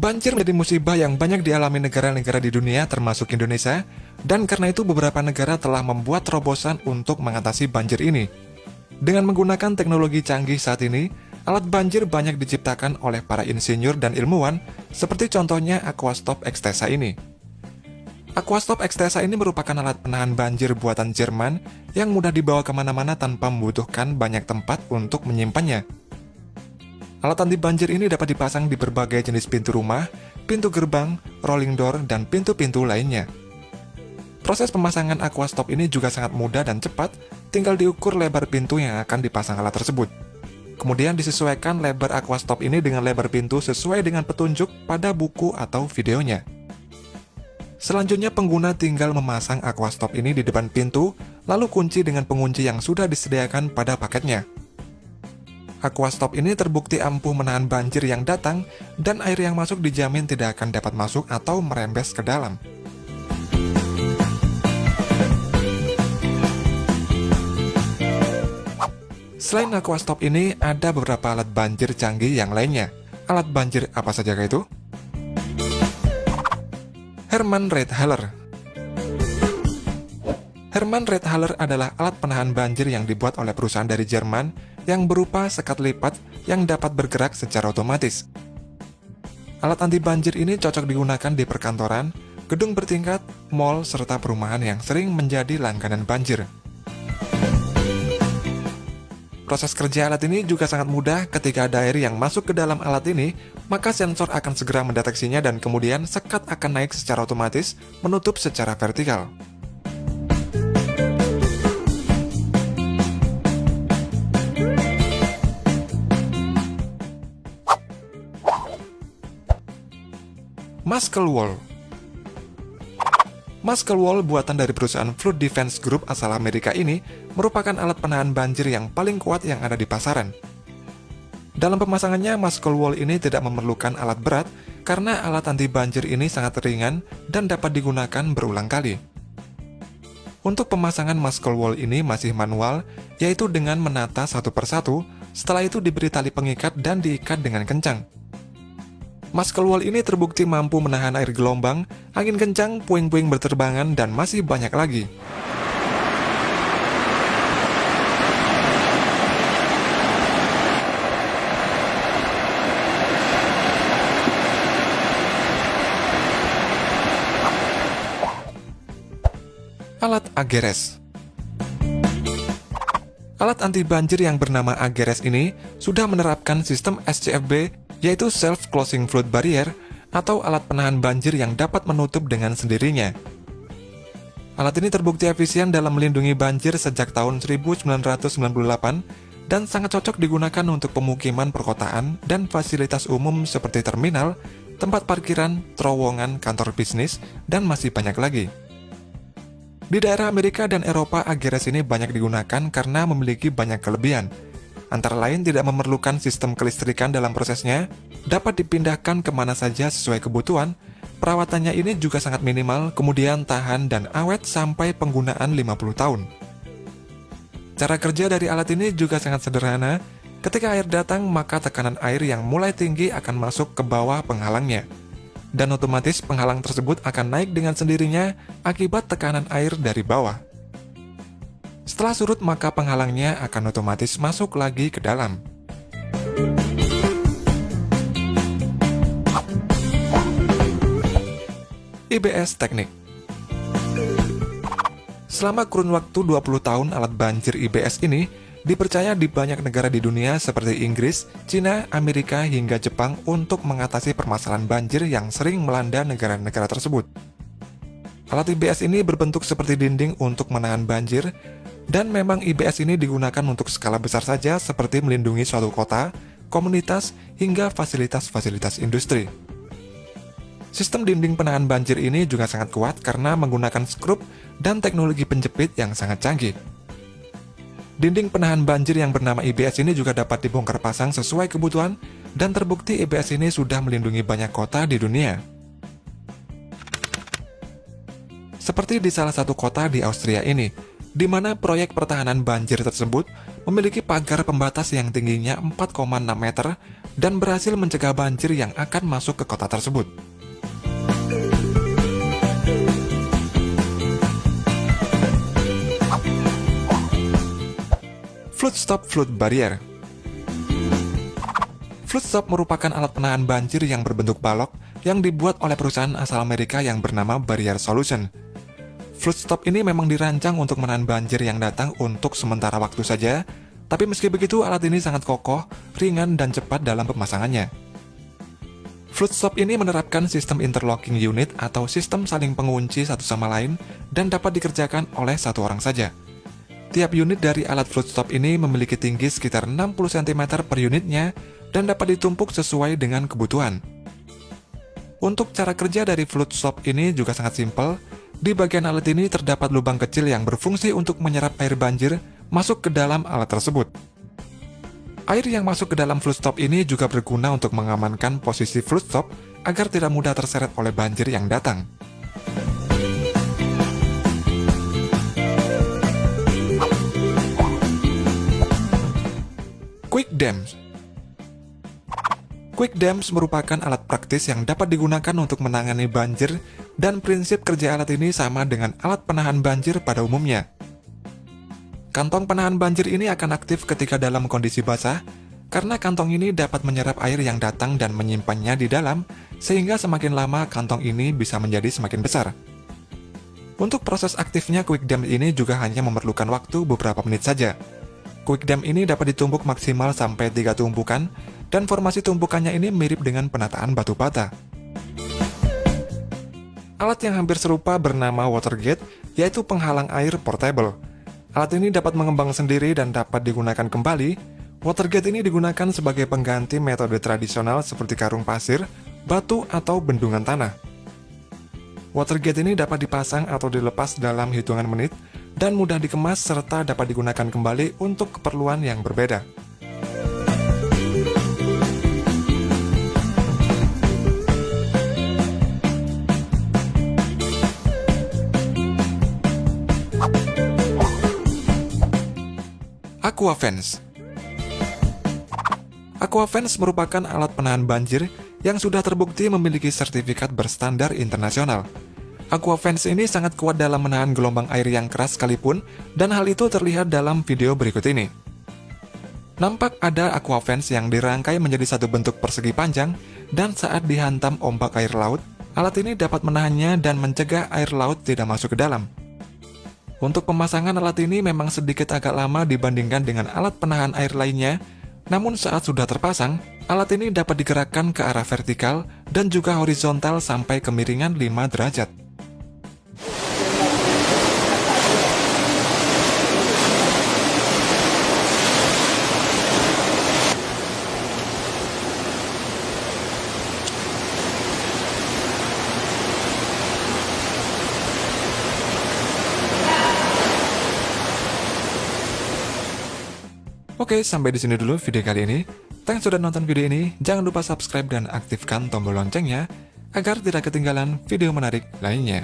Banjir menjadi musibah yang banyak dialami negara-negara di dunia termasuk Indonesia, dan karena itu beberapa negara telah membuat terobosan untuk mengatasi banjir ini. Dengan menggunakan teknologi canggih saat ini, alat banjir banyak diciptakan oleh para insinyur dan ilmuwan, seperti contohnya Aquastop Extesa ini. Aquastop Extesa ini merupakan alat penahan banjir buatan Jerman yang mudah dibawa kemana-mana tanpa membutuhkan banyak tempat untuk menyimpannya. Alat anti banjir ini dapat dipasang di berbagai jenis pintu rumah, pintu gerbang, rolling door, dan pintu-pintu lainnya. Proses pemasangan Aquastop ini juga sangat mudah dan cepat, tinggal diukur lebar pintu yang akan dipasang alat tersebut. Kemudian disesuaikan lebar Aquastop ini dengan lebar pintu sesuai dengan petunjuk pada buku atau videonya. Selanjutnya pengguna tinggal memasang Aquastop ini di depan pintu, lalu kunci dengan pengunci yang sudah disediakan pada paketnya. Aquastop ini terbukti ampuh menahan banjir yang datang, dan air yang masuk dijamin tidak akan dapat masuk atau merembes ke dalam. Selain Aquastop ini, ada beberapa alat banjir canggih yang lainnya. Alat banjir apa saja itu? Hermann Reithaler. Hermann Reithaler adalah alat penahan banjir yang dibuat oleh perusahaan dari Jerman yang berupa sekat lipat yang dapat bergerak secara otomatis. Alat anti banjir ini cocok digunakan di perkantoran, gedung bertingkat, mal, serta perumahan yang sering menjadi langganan banjir. Proses kerja alat ini juga sangat mudah. Ketika ada air yang masuk ke dalam alat ini, maka sensor akan segera mendeteksinya dan kemudian sekat akan naik secara otomatis, menutup secara vertikal. Muscle Wall. Muscle Wall buatan dari perusahaan Flood Defense Group asal Amerika ini merupakan alat penahan banjir yang paling kuat yang ada di pasaran. Dalam pemasangannya, Muscle Wall ini tidak memerlukan alat berat karena alat anti banjir ini sangat ringan dan dapat digunakan berulang kali. Untuk pemasangan Muscle Wall ini masih manual, yaitu dengan menata satu persatu, setelah itu diberi tali pengikat dan diikat dengan kencang. Muscle Wall ini terbukti mampu menahan air gelombang, angin kencang, puing-puing berterbangan, dan masih banyak lagi. Alat Ageres. Alat anti banjir yang bernama Ageres ini sudah menerapkan sistem SCFB, yaitu Self-Closing Flood Barrier, atau alat penahan banjir yang dapat menutup dengan sendirinya. Alat ini terbukti efisien dalam melindungi banjir sejak tahun 1998 dan sangat cocok digunakan untuk pemukiman perkotaan dan fasilitas umum seperti terminal, tempat parkiran, terowongan, kantor bisnis, dan masih banyak lagi. Di daerah Amerika dan Eropa, Ageres ini banyak digunakan karena memiliki banyak kelebihan. Antara lain tidak memerlukan sistem kelistrikan dalam prosesnya, dapat dipindahkan kemana saja sesuai kebutuhan, perawatannya ini juga sangat minimal, kemudian tahan dan awet sampai penggunaan 50 tahun. Cara kerja dari alat ini juga sangat sederhana. Ketika air datang, maka tekanan air yang mulai tinggi akan masuk ke bawah penghalangnya. Dan otomatis penghalang tersebut akan naik dengan sendirinya akibat tekanan air dari bawah. Setelah surut, maka penghalangnya akan otomatis masuk lagi ke dalam. IBS Teknik. Selama kurun waktu 20 tahun, alat banjir IBS ini dipercaya di banyak negara di dunia seperti Inggris, Cina, Amerika, hingga Jepang untuk mengatasi permasalahan banjir yang sering melanda negara-negara tersebut. Alat IBS ini berbentuk seperti dinding untuk menahan banjir, dan memang IBS ini digunakan untuk skala besar saja seperti melindungi suatu kota, komunitas, hingga fasilitas-fasilitas industri. Sistem dinding penahan banjir ini juga sangat kuat karena menggunakan skrup dan teknologi penjepit yang sangat canggih. Dinding penahan banjir yang bernama IBS ini juga dapat dibongkar pasang sesuai kebutuhan, dan terbukti IBS ini sudah melindungi banyak kota di dunia. Seperti di salah satu kota di Austria ini, di mana proyek pertahanan banjir tersebut memiliki pagar pembatas yang tingginya 4,6 meter dan berhasil mencegah banjir yang akan masuk ke kota tersebut. Flood Stop Flood Barrier. Flood Stop merupakan alat penahan banjir yang berbentuk balok yang dibuat oleh perusahaan asal Amerika yang bernama Barrier Solution. Flood Stop ini memang dirancang untuk menahan banjir yang datang untuk sementara waktu saja, tapi meski begitu alat ini sangat kokoh, ringan, dan cepat dalam pemasangannya. Flood Stop ini menerapkan sistem interlocking unit atau sistem saling pengunci satu sama lain dan dapat dikerjakan oleh satu orang saja. Tiap unit dari alat flood stop ini memiliki tinggi sekitar 60 cm per unitnya dan dapat ditumpuk sesuai dengan kebutuhan. Untuk cara kerja dari flood stop ini juga sangat simpel. Di bagian alat ini terdapat lubang kecil yang berfungsi untuk menyerap air banjir masuk ke dalam alat tersebut. Air yang masuk ke dalam flood stop ini juga berguna untuk mengamankan posisi flood stop agar tidak mudah terseret oleh banjir yang datang. Quick Dams. Quick Dams merupakan alat praktis yang dapat digunakan untuk menangani banjir, dan prinsip kerja alat ini sama dengan alat penahan banjir pada umumnya. Kantong penahan banjir ini akan aktif ketika dalam kondisi basah, karena kantong ini dapat menyerap air yang datang dan menyimpannya di dalam, sehingga semakin lama kantong ini bisa menjadi semakin besar. Untuk proses aktifnya Quick Dam ini juga hanya memerlukan waktu beberapa menit saja. Quick Dam ini dapat ditumpuk maksimal sampai 3 tumpukan, dan formasi tumpukannya ini mirip dengan penataan batu bata. Alat yang hampir serupa bernama Watergate, yaitu penghalang air portable. Alat ini dapat mengembang sendiri dan dapat digunakan kembali. Watergate ini digunakan sebagai pengganti metode tradisional seperti karung pasir, batu, atau bendungan tanah. Watergate ini dapat dipasang atau dilepas dalam hitungan menit, dan mudah dikemas serta dapat digunakan kembali untuk keperluan yang berbeda. Aquafence. Aquafence merupakan alat penahan banjir yang sudah terbukti memiliki sertifikat berstandar internasional. Aquafence ini sangat kuat dalam menahan gelombang air yang keras sekalipun, dan hal itu terlihat dalam video berikut ini. Nampak ada aquafence yang dirangkai menjadi satu bentuk persegi panjang, dan saat dihantam ombak air laut, alat ini dapat menahannya dan mencegah air laut tidak masuk ke dalam. Untuk pemasangan alat ini memang sedikit agak lama dibandingkan dengan alat penahan air lainnya, namun saat sudah terpasang, alat ini dapat digerakkan ke arah vertikal dan juga horizontal sampai kemiringan 5 derajat. Oke, sampai di sini dulu video kali ini. Thanks sudah nonton video ini. Jangan lupa subscribe dan aktifkan tombol loncengnya agar tidak ketinggalan video menarik lainnya.